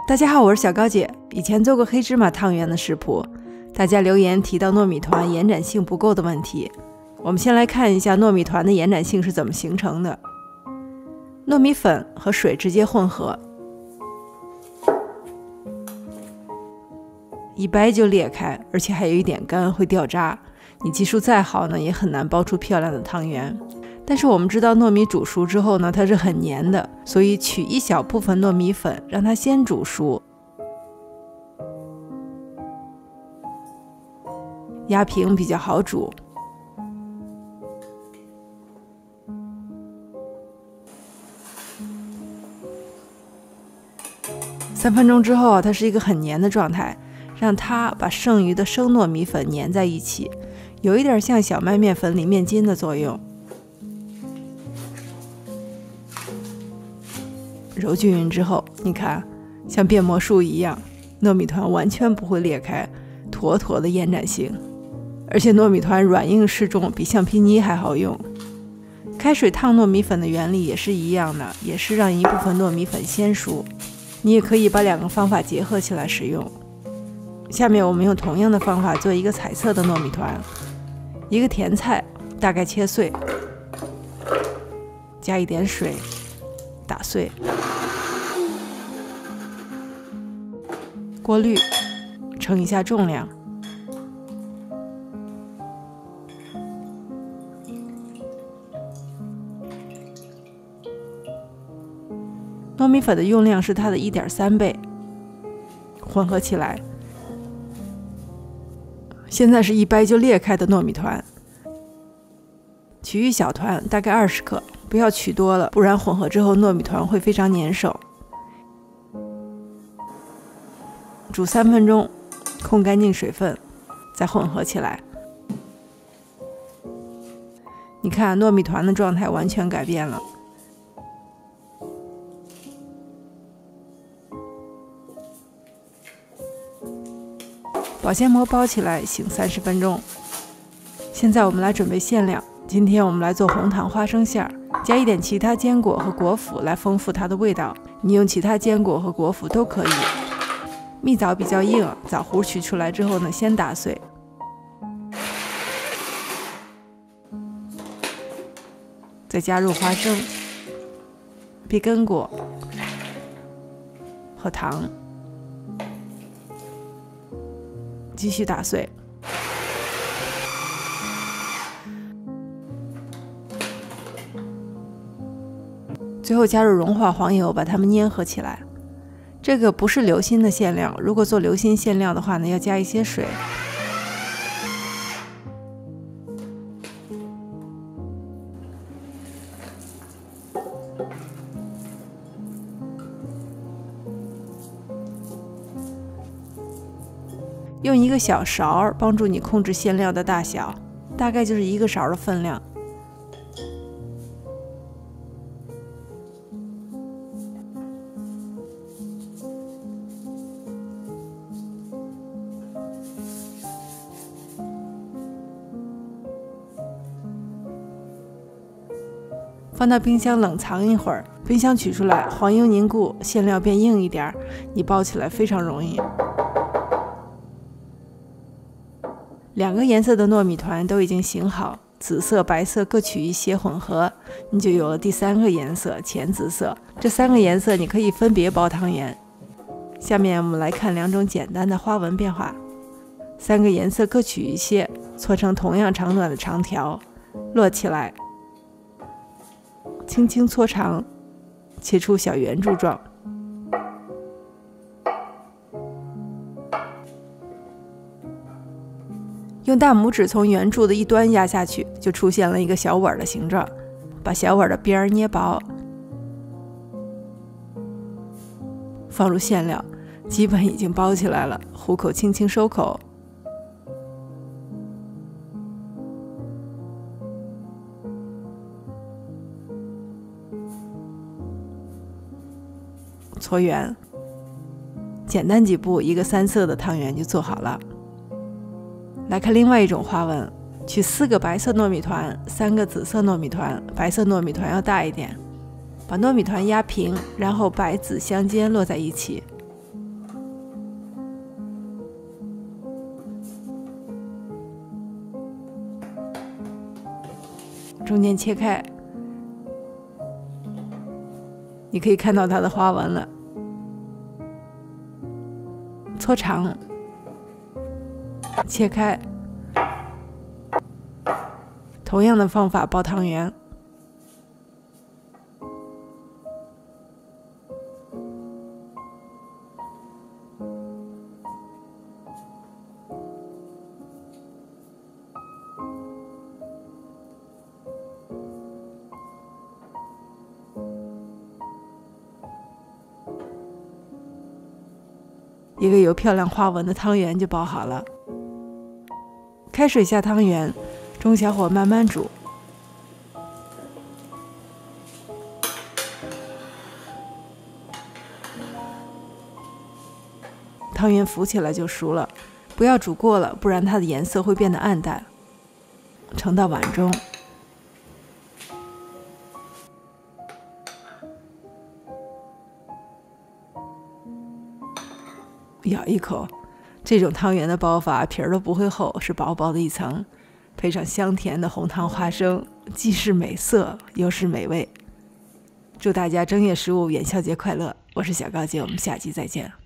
大家好，我是小高姐。以前做过黑芝麻汤圆的食谱，大家留言提到糯米团延展性不够的问题。我们先来看一下糯米团的延展性是怎么形成的。糯米粉和水直接混合，一掰就裂开，而且还有一点干，会掉渣。你技术再好呢，也很难包出漂亮的汤圆。但是我们知道糯米煮熟之后呢，它是很黏的，所以取一小部分糯米粉，让它先煮熟，压平比较好煮。3分钟之后，它是一个很黏的状态，让它把剩余的生糯米粉粘在一起，有一点像小麦面粉里面筋的作用。揉均匀之后，你看，像变魔术一样，糯米团完全不会裂开，妥妥的延展性。而且糯米团软硬适中，比橡皮泥还好用。开水烫糯米粉的原理也是一样的，也是让一部分糯米粉先熟。你也可以把2个方法结合起来使用。下面我们用同样的方法做一个彩色的糯米团。一个甜菜大概切碎，加一点水打碎，过滤，称一下重量。糯米粉的用量是它的1.3倍，混合起来。现在是一掰就裂开的糯米团，取一小团，大概20克，不要取多了，不然混合之后糯米团会非常粘手。煮3分钟，控干净水分，再混合起来。你看糯米团的状态完全改变了。保鲜膜包起来，醒30分钟。现在我们来准备馅料。今天我们来做红糖花生馅儿，加一点其他坚果和果脯来丰富它的味道。你用其他坚果和果脯都可以。蜜枣比较硬，枣核取出来之后呢，先打碎。再加入花生、碧根果和糖。继续打碎，最后加入融化黄油，把它们粘合起来。这个不是流心的馅料，如果做流心馅料的话呢，要加一些水。用一个小勺帮助你控制馅料的大小，大概就是1个勺的分量。放到冰箱冷藏一会儿，冰箱取出来，黄油凝固，馅料变硬一点，你包起来非常容易。2个颜色的糯米团都已经醒好，紫色、白色各取一些混合，你就有了第3个颜色浅紫色。这3个颜色你可以分别包汤圆。下面我们来看2种简单的花纹变化。3个颜色各取一些，搓成同样长短的长条，摞起来，轻轻搓长，切出小圆柱状。用大拇指从圆柱的一端压下去，就出现了一个小碗的形状。把小碗的边儿捏薄，放入馅料，基本已经包起来了。虎口轻轻收口，搓圆。简单几步，一个3色的汤圆就做好了。来看另外一种花纹，取4个白色糯米团，3个紫色糯米团，白色糯米团要大一点。把糯米团压平，然后白紫相间摞在一起。中间切开，你可以看到它的花纹了。搓长，切开，同样的方法包汤圆。一个有漂亮花纹的汤圆就包好了。开水下汤圆，中小火慢慢煮。汤圆浮起来就熟了，不要煮过了，不然它的颜色会变得暗淡。盛到碗中。咬一口，这种汤圆的包法皮儿都不会厚，是薄薄的一层，配上香甜的红糖花生，既是美色又是美味。祝大家正月15元宵节快乐！我是小高姐，我们下期再见。